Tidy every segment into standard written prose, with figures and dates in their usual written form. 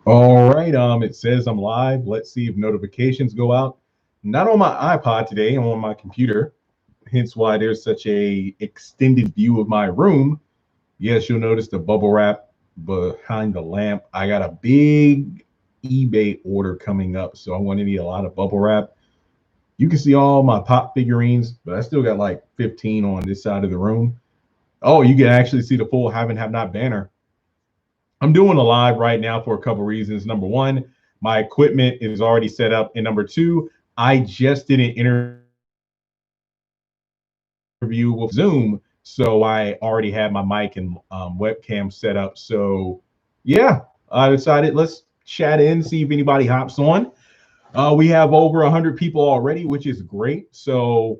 All right, it says I'm live. Let's see if notifications go out. Not on my iPod today, I'm on my computer. Hence why there's such a extended view of my room. Yes, you'll notice the bubble wrap behind the lamp. I got a big eBay order coming up, so I'm going to need a lot of bubble wrap. You can see all my pop figurines, but I still got like 15 on this side of the room. Oh, you can actually see the full Have and Have Not banner. I'm doing a live right now for a couple reasons. Number one, my equipment is already set up. And number two, I just did an interview with Zoom. So I already had my mic and webcam set up. So yeah, I decided let's chat in, see if anybody hops on. We have over 100 people already, which is great. So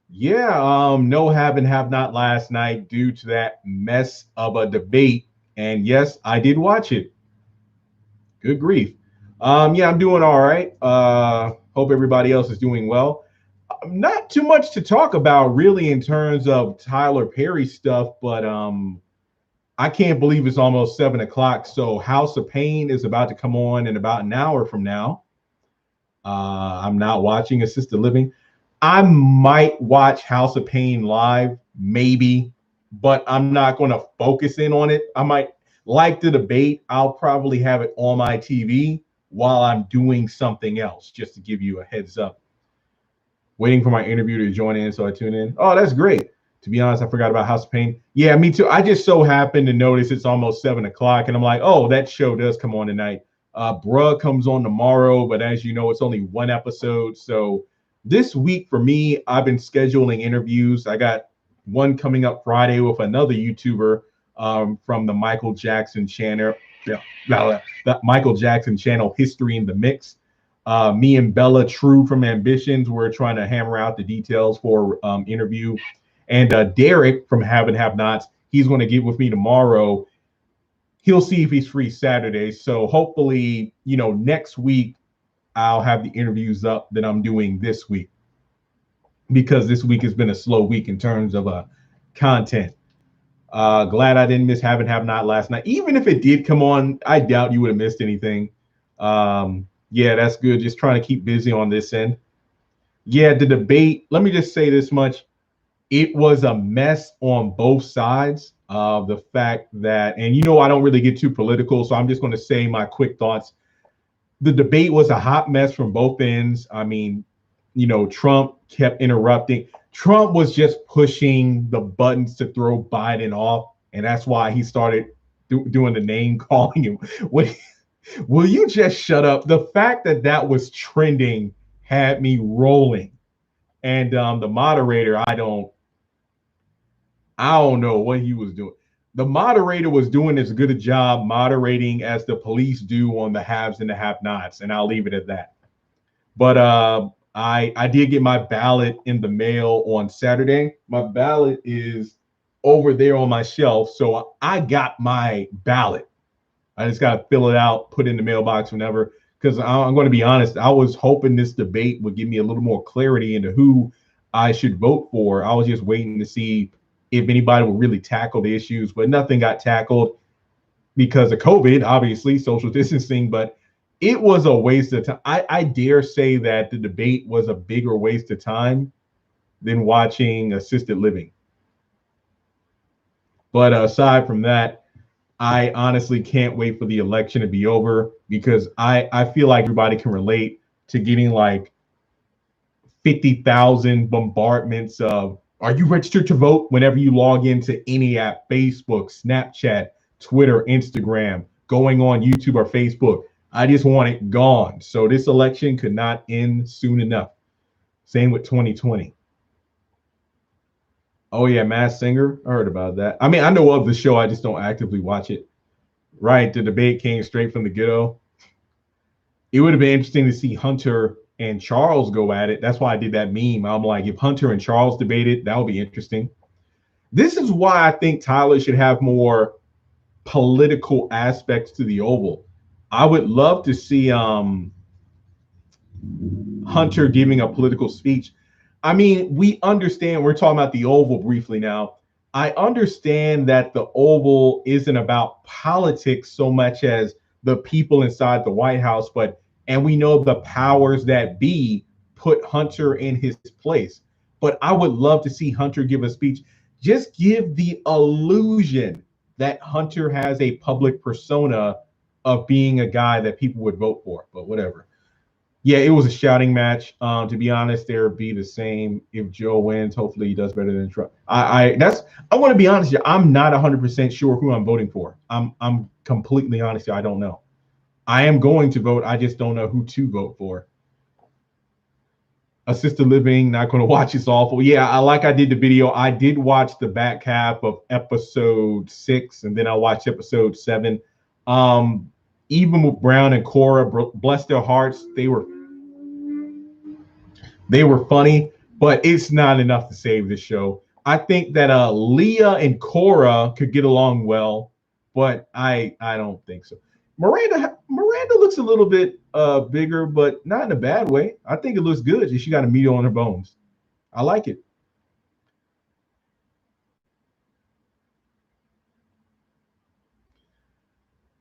yeah, no have and have not last night due to that mess of a debate. And yes, I did watch it. Good grief. Yeah, I'm doing all right. Hope everybody else is doing well. Not too much to talk about really in terms of Tyler Perry stuff, but I can't believe it's almost 7 o'clock. So House of Pain is about to come on in about an hour from now. I'm not watching Assisted Living. I might watch House of Pain live, maybe, but I'm not going to focus in on it. I might like the debate. I'll probably have it on my TV while I'm doing something else, just to give you a heads up. Waiting for my interview to join in, so I tune in. Oh, that's great. To be honest, I forgot about House of Pain. Yeah, me too. I just so happened to notice it's almost 7 o'clock, and I'm like, oh, that show does come on tonight. Bruh comes on tomorrow, but as you know, it's only one episode. So this week for me, I've been scheduling interviews. I got one coming up Friday with another YouTuber from the Michael Jackson channel. Yeah, the Michael Jackson channel, History in the Mix. Me and Bella True from Ambitions, we're trying to hammer out the details for interview. And Derek from Have and Have Nots, he's going to get with me tomorrow. He'll see if he's free Saturday. So hopefully, next week I'll have the interviews up that I'm doing this week, because this week has been a slow week in terms of content. Glad I didn't miss Have and Have Not last night. Even if it did come on, I doubt you would have missed anything. Yeah, that's good. Just trying to keep busy on this end. Yeah, the debate, let me just say this much. It was a mess on both sides. The fact that, and I don't really get too political, so I'm just going to say my quick thoughts. The debate was a hot mess from both ends. I mean, Trump kept interrupting. Trump was just pushing the buttons to throw Biden off, and that's why he started doing the name calling him. Will you just shut up? The fact that that was trending had me rolling. And the moderator, I don't know what he was doing. The moderator was doing as good a job moderating as the police do on the haves and the have-nots, and I'll leave it at that. But I did get my ballot in the mail on Saturday. My ballot is over there on my shelf, so I got my ballot. I just got to fill it out, put it in the mailbox whenever, because I'm going to be honest, I was hoping this debate would give me a little more clarity into who I should vote for. I was just waiting to see if anybody would really tackle the issues, but nothing got tackled because of COVID, obviously, social distancing, but it was a waste of time. I dare say that the debate was a bigger waste of time than watching Assisted Living. But aside from that, I honestly can't wait for the election to be over, because I feel like everybody can relate to getting like 50,000 bombardments of, are you registered to vote, whenever you log into any app, Facebook, Snapchat, Twitter, Instagram, going on YouTube or Facebook. I just want it gone. So this election could not end soon enough. Same with 2020. Oh yeah, Masked Singer. I heard about that. I mean, I know of the show, I just don't actively watch it. Right, the debate came straight from the ghetto. It would have been interesting to see Hunter and Charles go at it. That's why I did that meme. I'm like, if Hunter and Charles debated, that would be interesting. This is why I think Tyler should have more political aspects to the Oval. I would love to see Hunter giving a political speech. I mean, we understand, we're talking about the Oval briefly now. I understand that the Oval isn't about politics so much as the people inside the White House, and we know the powers that be put Hunter in his place. But I would love to see Hunter give a speech. Just give the illusion that Hunter has a public persona of being a guy that people would vote for, but whatever. Yeah, it was a shouting match. To be honest, there would be the same if Joe wins. Hopefully, he does better than Trump. I want to be honest here. I'm not 100% sure who I'm voting for. I'm completely honest here. I don't know. I am going to vote. I just don't know who to vote for. Assisted living, not going to watch. It's awful. Yeah, I did the video. I did watch the back half of episode 6, and then I watched episode 7. Even with Brown and Cora, bless their hearts, they were funny, but it's not enough to save the show. I think that Leah and Cora could get along well, but I don't think so. Miranda looks a little bit bigger, but not in a bad way. I think it looks good. She got a meat on her bones. I like it.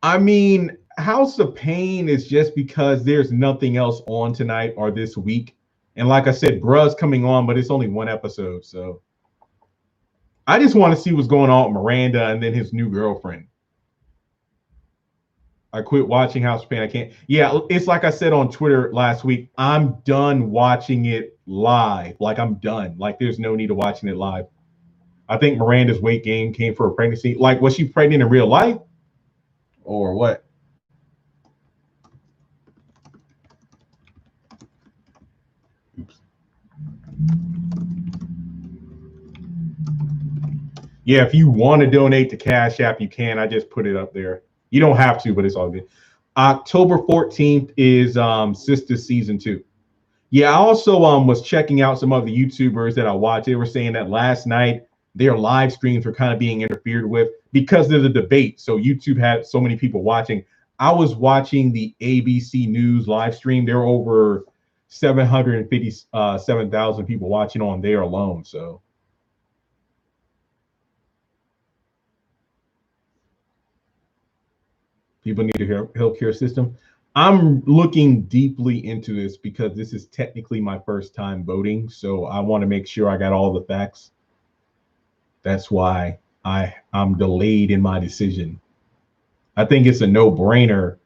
I mean, House of Pain is just because there's nothing else on tonight or this week. And like I said, Bruh's coming on, but it's only one episode. So I just want to see what's going on with Miranda and then his new girlfriend. I quit watching House of Pain. I can't. Yeah, it's like I said on Twitter last week. I'm done watching it live. Like, I'm done. Like, there's no need of watching it live. I think Miranda's weight gain came for a pregnancy. Like, was she pregnant in real life? Or what? Oops. Yeah, if you want to donate to Cash App, you can. I just put it up there. You don't have to, but it's all good. October 14th is Sister Season 2. Yeah, I also was checking out some of the YouTubers that I watch. They were saying that last night their live streams were kind of being interfered with because of the debate. So YouTube had so many people watching. I was watching the ABC News live stream. There were over 757,000 people watching on there alone. So people need a healthcare system. I'm looking deeply into this because this is technically my first time voting. So I want to make sure I got all the facts. That's why I'm delayed in my decision. I think it's a no-brainer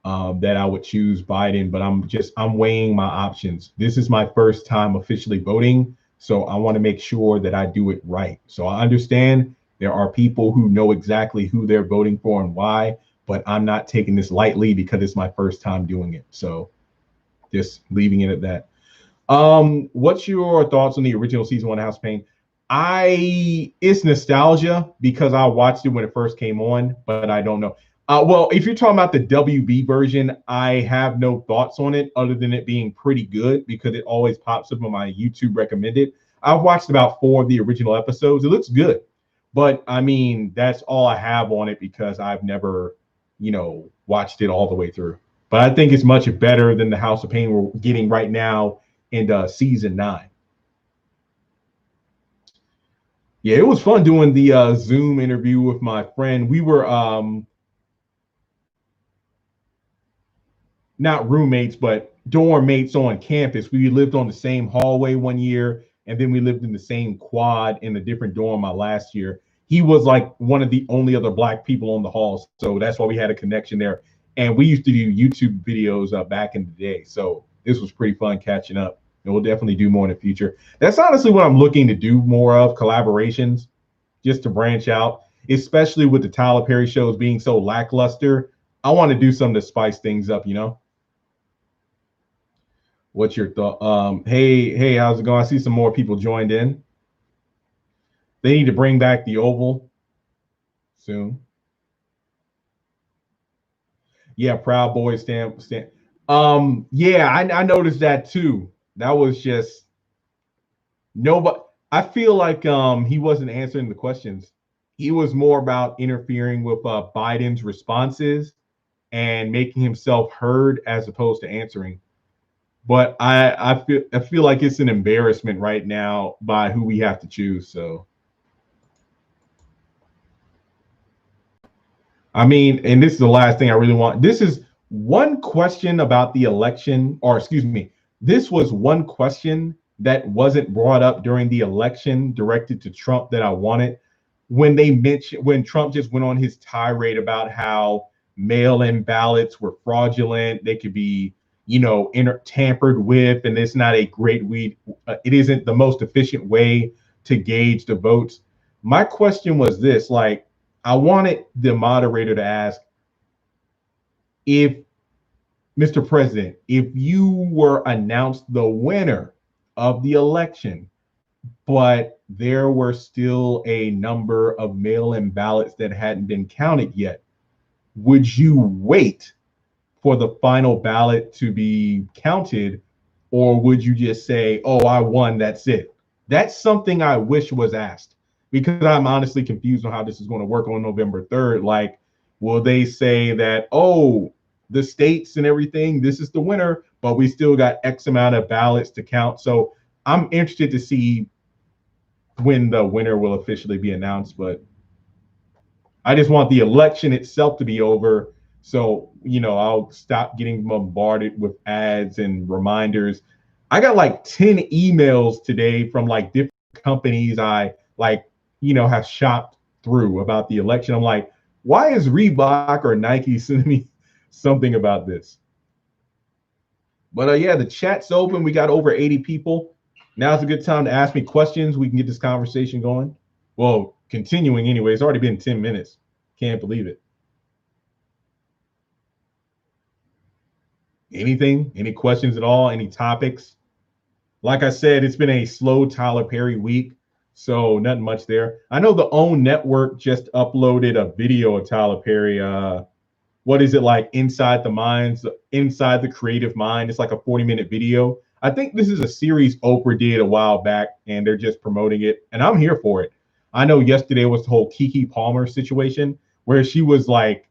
that I would choose Biden, but I'm weighing my options. This is my first time officially voting, so I want to make sure that I do it right. So I understand there are people who know exactly who they're voting for and why, but I'm not taking this lightly because it's my first time doing it. So just leaving it at that. What's your thoughts on the original season 1 House of Pain? It's nostalgia because I watched it when it first came on, but I don't know. Well, if you're talking about the WB version, I have no thoughts on it other than it being pretty good because it always pops up on my YouTube recommended. I've watched about 4 of the original episodes. It looks good, but I mean, that's all I have on it because I've never, watched it all the way through. But I think it's much better than the House of Pain we're getting right now in season 9. Yeah, it was fun doing the Zoom interview with my friend. We were not roommates, but dorm mates on campus. We lived on the same hallway one year, and then we lived in the same quad in a different dorm my last year. He was like one of the only other Black people on the hall, so that's why we had a connection there. And we used to do YouTube videos back in the day, so this was pretty fun catching up. And we'll definitely do more in the future. That's honestly what I'm looking to do more of, collaborations, just to branch out, especially with the Tyler Perry shows being so lackluster. I want to do something to spice things up, What's your thought? Hey, how's it going? I see some more people joined in. They need to bring back the Oval soon. Yeah, Proud Boys stand. Yeah, I noticed that too. That was just nobody. I feel like he wasn't answering the questions. He was more about interfering with Biden's responses and making himself heard as opposed to answering. But I feel like it's an embarrassment right now by who we have to choose. So I mean, and this is the last thing I really want. This is one question about the election, or excuse me, this was one question that wasn't brought up during the election directed to Trump that I wanted. When Trump just went on his tirade about how mail-in ballots were fraudulent, they could be, tampered with, and it's not a great it isn't the most efficient way to gauge the votes. My question was this, like, I wanted the moderator to ask, if Mr. President, if you were announced the winner of the election, but there were still a number of mail-in ballots that hadn't been counted yet, would you wait for the final ballot to be counted, or would you just say, oh, I won, that's it? That's something I wish was asked, because I'm honestly confused on how this is going to work on November 3rd. Like, will they say that, oh, the states and everything, this is the winner, but we still got X amount of ballots to count? So I'm interested to see when the winner will officially be announced, but I just want the election itself to be over. So, I'll stop getting bombarded with ads and reminders. I got like 10 emails today from like different companies I like, have shopped through about the election. I'm like, why is Reebok or Nike sending me something about this? But yeah, the chat's open. We got over 80 people. Now's a good time to ask me questions. We can get this conversation going. Well, continuing anyway. It's already been 10 minutes. Can't believe it. Anything? Any questions at all? Any topics? Like I said, it's been a slow Tyler Perry week, so nothing much there. I know the OWN Network just uploaded a video of Tyler Perry. What is it, like Inside the Creative Mind? It's like a 40-minute video. I think this is a series Oprah did a while back, and they're just promoting it, and I'm here for it. I know yesterday was the whole Keke Palmer situation where she was like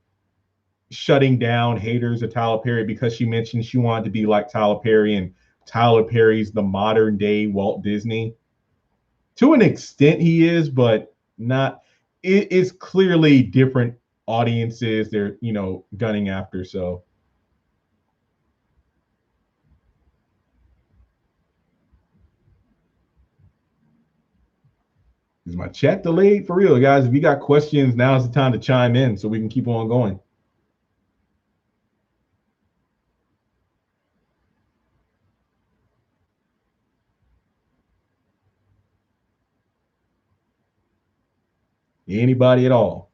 shutting down haters of Tyler Perry because she mentioned she wanted to be like Tyler Perry, and Tyler Perry's the modern day Walt Disney. To an extent he is, but not. It is clearly different audiences they're, gunning after. So is my chat delayed? For real, guys, if you got questions, now's the time to chime in so we can keep on going. Anybody at all?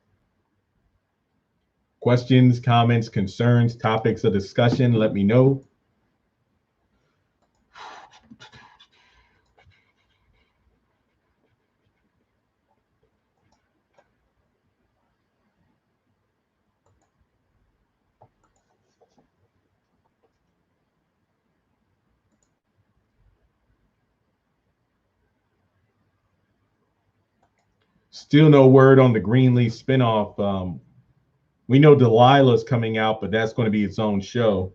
Questions, comments, concerns, topics of discussion, let me know. Still no word on the Greenleaf spinoff. We know Delilah's coming out, but that's going to be its own show.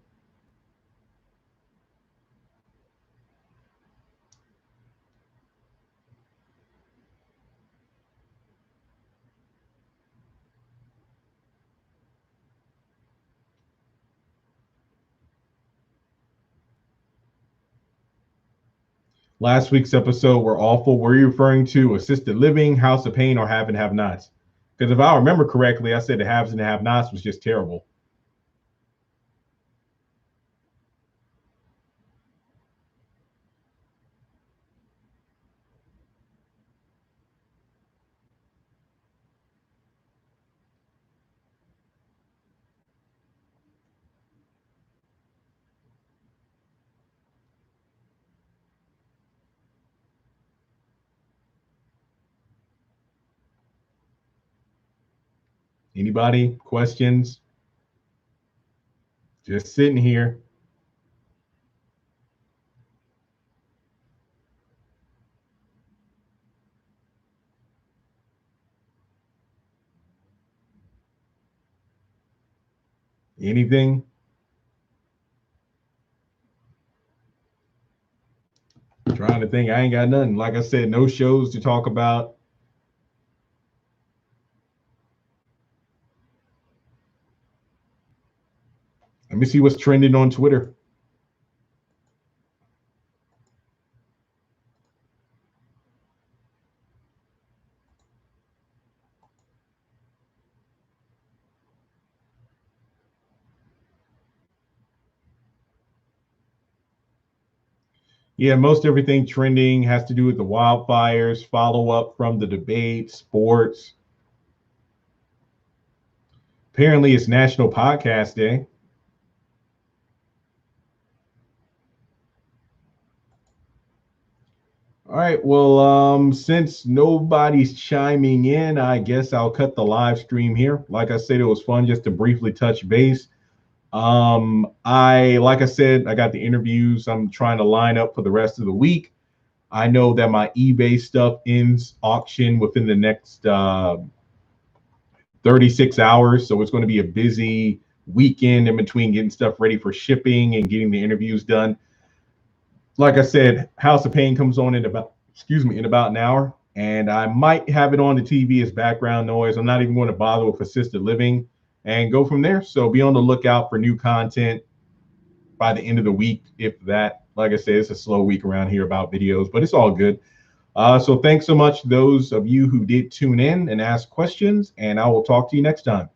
Last week's episode were awful. Were you referring to assisted living, house of pain, or have and have nots? Because if I remember correctly, I said the haves and the have nots was just terrible. Anybody? Questions? Just sitting here. Anything? Trying to think. I ain't got nothing. Like I said, no shows to talk about. Let me see what's trending on Twitter. Yeah, most everything trending has to do with the wildfires, follow up from the debate, sports. Apparently, it's National Podcast Day. All right. Well, since nobody's chiming in, I guess I'll cut the live stream here. Like I said, it was fun just to briefly touch base. Like I said, I got the interviews. I'm trying to line up for the rest of the week. I know that my eBay stuff ends auction within the next 36 hours. So it's going to be a busy weekend in between getting stuff ready for shipping and getting the interviews done. Like I said, House of Pain comes on in about an hour, and I might have it on the TV as background noise. I'm not even going to bother with assisted living and go from there. So be on the lookout for new content by the end of the week, if that. Like I said, it's a slow week around here about videos, but it's all good. So thanks so much, those of you who did tune in and ask questions, and I will talk to you next time.